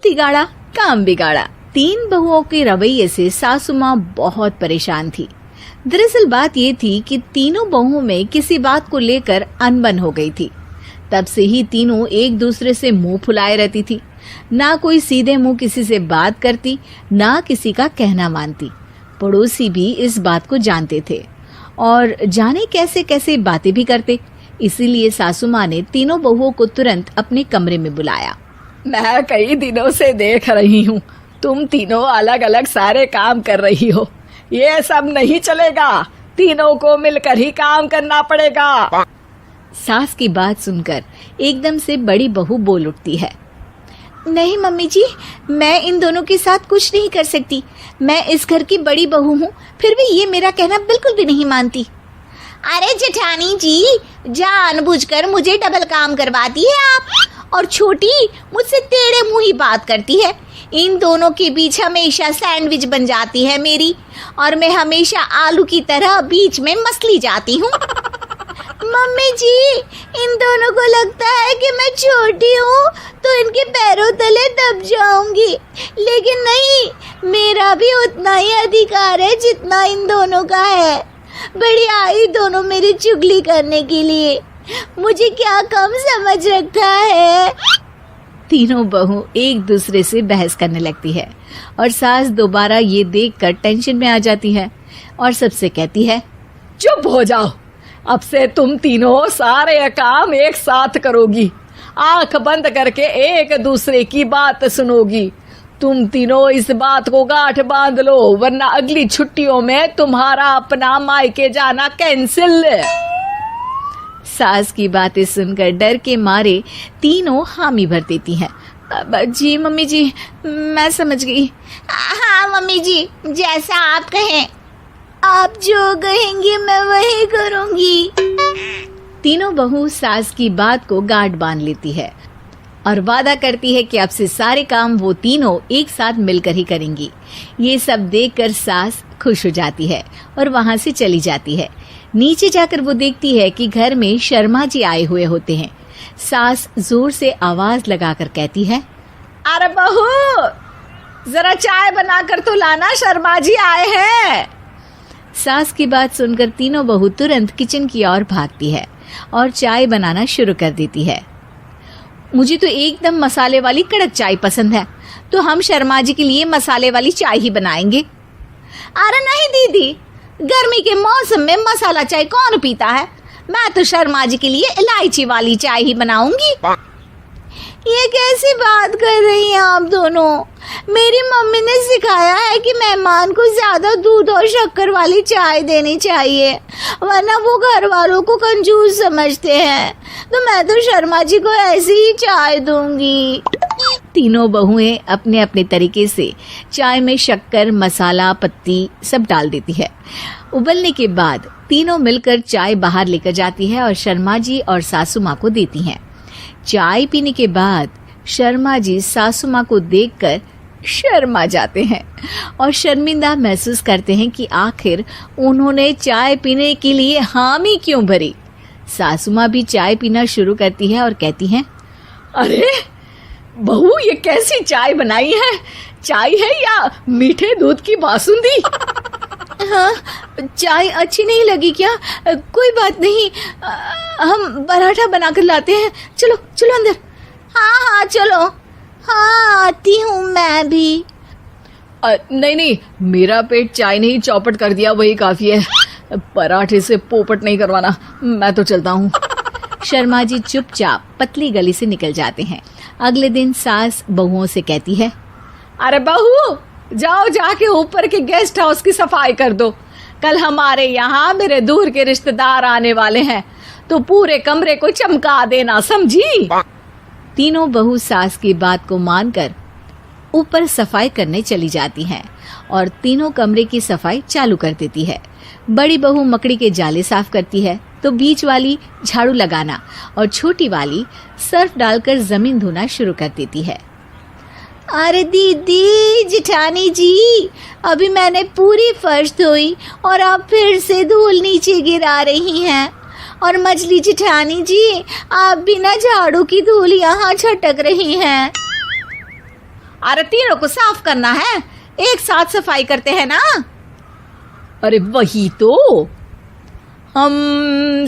बिगाड़ा काम बिगाड़ा। 3 बहुओं के रवैये से सासू माँ बहुत परेशान थी। दरअसल बात ये थी कि तीनों बहुओं में किसी बात को लेकर अनबन हो गई थी। तब से ही तीनों एक दूसरे से मुंह फुलाए रहती थी। ना कोई सीधे मुंह किसी से बात करती, ना किसी का कहना मानती। पड़ोसी भी इस बात को जानते थे और जाने कैसे कैसे बातें भी करते। इसीलिए सासू माँ ने तीनों बहुओं को तुरंत अपने कमरे में बुलाया। मैं कई दिनों से देख रही हूँ, तुम तीनों अलग अलग सारे काम कर रही हो। ये सब नहीं चलेगा, तीनों को मिलकर ही काम करना पड़ेगा। सास की बात सुनकर एकदम से बड़ी बहू बोल उठती है। नहीं मम्मी जी, मैं इन दोनों के साथ कुछ नहीं कर सकती। मैं इस घर की बड़ी बहू हूँ, फिर भी ये मेरा कहना बिल्कुल भी नहीं मानती। अरे जेठानी जी, जानबूझकर मुझे डबल काम करवाती है आप। और छोटी मुझसे टेढ़े मुंह ही बात करती है। इन दोनों के बीच हमेशा सैंडविच बन जाती है मेरी, और मैं हमेशा आलू की तरह बीच में मसली जाती हूँ। मम्मी जी, इन दोनों को लगता है कि मैं छोटी हूँ तो इनके पैरों तले दब जाऊंगी, लेकिन नहीं, मेरा भी उतना ही अधिकार है जितना इन दोनों का है। बड़ी आई दोनों मेरी चुगली करने के लिए, मुझे क्या कम समझ रखा है। तीनों बहू एक दूसरे से बहस करने लगती है और सास दोबारा ये देखकर टेंशन में आ जाती है और सबसे कहती है, चुप हो जाओ, अब से तुम तीनों सारे काम एक साथ करोगी। आंख बंद करके एक दूसरे की बात सुनोगी। तुम तीनों इस बात को गांठ बांध लो, वरना अगली छुट्टियों में तुम्हारा अपना मायके जाना कैंसिल। सास की बातें सुनकर डर के मारे तीनों हामी भर देती हैं। जी मम्मी जी, मैं समझ गई। हाँ मम्मी जी, जैसा आप कहें। आप जो कहेंगी मैं वही करूंगी। तीनों बहू सास की बात को गांठ बांध लेती है और वादा करती है कि अब से सारे काम वो तीनों एक साथ मिलकर ही करेंगी। ये सब देखकर सास खुश हो जाती है और वहां से चली जाती है। नीचे जाकर वो देखती है कि घर में शर्मा जी आए हुए होते हैं। सास जोर से आवाज लगाकर कहती है, अरे बहू, जरा चाय बनाकर तो लाना, शर्मा जी आए हैं। सास की बात सुनकर तीनों बहू तुरंत किचन की ओर भागती है और चाय बनाना शुरू कर देती है। मुझे तो एकदम मसाले वाली कड़क चाय पसंद है, तो हम शर्मा जी के लिए मसाले वाली चाय ही बनाएंगे। अरे नहीं दीदी, गर्मी के मौसम में मसाला चाय कौन पीता है? मैं तो शर्मा जी के लिए इलायची वाली चाय ही बनाऊंगी। ये कैसी बात कर रही हैं आप दोनों? मेरी मम्मी ने सिखाया है कि मेहमान को ज्यादा दूध और शक्कर वाली चाय देनी चाहिए, वरना वो घर वालों को कंजूस समझते हैं। तो मैं तो शर्मा जी को ऐसी ही चाय दूंगी। तीनों बहुएं अपने अपने तरीके से चाय में शक्कर, मसाला, पत्ती सब डाल देती है। उबलने के बाद तीनों मिलकर चाय बाहर लेकर जाती है और शर्मा जी और सासू माँ को देती हैं। चाय पीने के बाद शर्मा जी सासू माँ को देखकर शर्मा जाते हैं और शर्मिंदा महसूस करते हैं कि आखिर उन्होंने चाय पीने के लिए हामी क्यों भरी। सासू माँ भी चाय पीना शुरू करती है और कहती हैं, अरे बहू, ये कैसी चाय बनाई है? चाय है या मीठे दूध की बासुंदी? हाँ, चाय अच्छी नहीं लगी क्या? कोई बात नहीं, हम पराठा बनाकर लाते हैं। चलो चलो अंदर। हाँ चलो। हाँ, आती हूँ मैं भी। नहीं नहीं, मेरा पेट चाय ने ही चौपट कर दिया, वही काफी है। पराठे से पोपट नहीं करवाना, मैं तो चलता हूँ। शर्मा जी चुपचाप पतली गली से निकल जाते हैं। अगले दिन सास बहुओं से कहती है, अरे बहू, जाओ जाके ऊपर के गेस्ट हाउस की सफाई कर दो। कल हमारे यहाँ मेरे दूर के रिश्तेदार आने वाले हैं, तो पूरे कमरे को चमका देना, समझी? तीनों बहू सास की बात को मानकर ऊपर सफाई करने चली जाती हैं और तीनों कमरे की सफाई चालू कर देती है। बड़ी बहू मकड़ी के जाले साफ करती है, तो बीच वाली झाड़ू लगाना और छोटी वाली सर्फ डालकर जमीन धोना शुरू कर देती है। अरे दीदी, जेठानी जी, अभी मैंने पूरी फर्श धोई और आप फिर से धूल नीचे गिरा रही हैं। और मछली जेठानी जी, आप बिना झाड़ू की धूल यहाँ छटक रही हैं। अरे तीनों को साफ करना है, एक साथ सफाई करते हैं ना। अरे वही तो, हम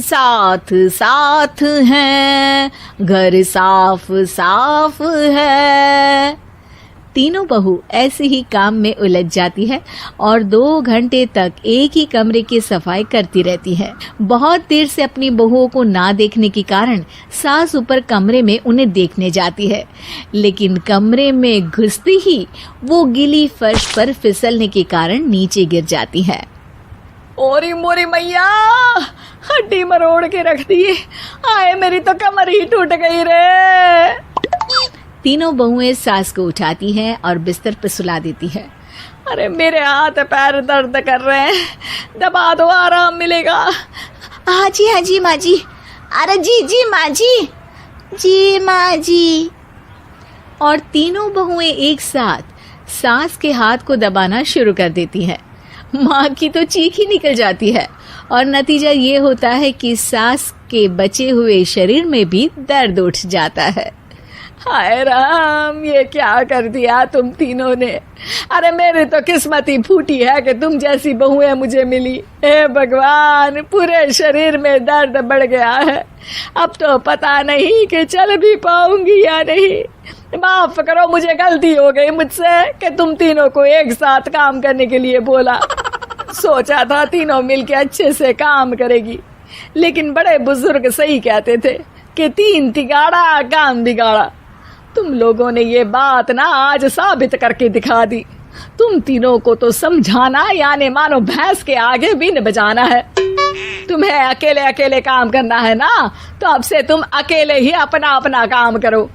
साथ साथ हैं, घर साफ साफ है। तीनों बहू ऐसे ही काम में उलझ जाती है और 2 घंटे तक एक ही कमरे की सफाई करती रहती है। बहुत देर से अपनी बहुओं को ना देखने के कारण सास ऊपर कमरे में उन्हें देखने जाती है, लेकिन कमरे में घुसती ही वो गीली फर्श पर फिसलने के कारण नीचे गिर जाती है। ओरी मोरी मैया, हड्डी मरोड़ के रख दी। आए मेरी तो कमर ही टूट गई रे। तीनों बहुएं सास को उठाती हैं और बिस्तर पर सुला देती है। अरे मेरे हाथ पैर दर्द कर रहे हैं, दबा दो, आराम मिलेगा। हाँ जी माँ जी। अरे जी माँ जी, जी माँ जी। और तीनों बहुएं एक साथ सास के हाथ को दबाना शुरू कर देती हैं। माँ की तो चीख ही निकल जाती है और नतीजा ये होता है कि सास के बचे हुए शरीर में भी दर्द उठ जाता है। हाय राम, ये क्या कर दिया तुम तीनों ने। अरे मेरी तो किस्मत ही फूटी है कि तुम जैसी बहुएं मुझे मिली। हे भगवान, पूरे शरीर में दर्द बढ़ गया है। अब तो पता नहीं कि चल भी पाऊंगी या नहीं। माफ करो, मुझे गलती हो गई मुझसे कि तुम तीनों को एक साथ काम करने के लिए बोला। सोचा था तीनों मिलके अच्छे से काम करेगी, लेकिन बड़े बुजुर्ग सही कहते थे कि 3 तिगाड़ा काम बिगाड़ा। तुम लोगों ने ये बात ना आज साबित करके दिखा दी। तुम तीनों को तो समझाना यानी मानो भैंस के आगे बीन बजाना है। तुम्हें अकेले अकेले काम करना है ना, तो अब से तुम अकेले ही अपना अपना काम करो।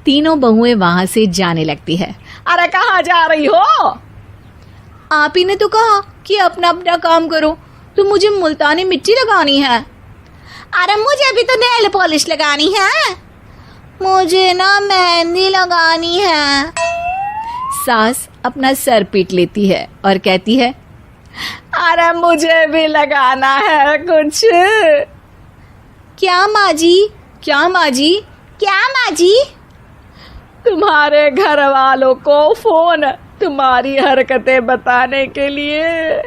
तीनों बहुएं वहां से जाने लगती है। अरे कहाँ जा रही हो? आप ही ने तो कहा कि अपना अपना काम करो, तो मुझे मुल्तानी मिट्टी लगानी है। अरे मुझे भी तो नेल पॉलिश लगानी है, मुझे ना मेहंदी लगानी है। सास अपना सर पीट लेती है और कहती है, अरे मुझे भी लगाना है कुछ। क्या माँ जी? क्या माँ जी? क्या माँ जी? तुम्हारे घर वालों को फोन तुम्हारी हरकतें बताने के लिए।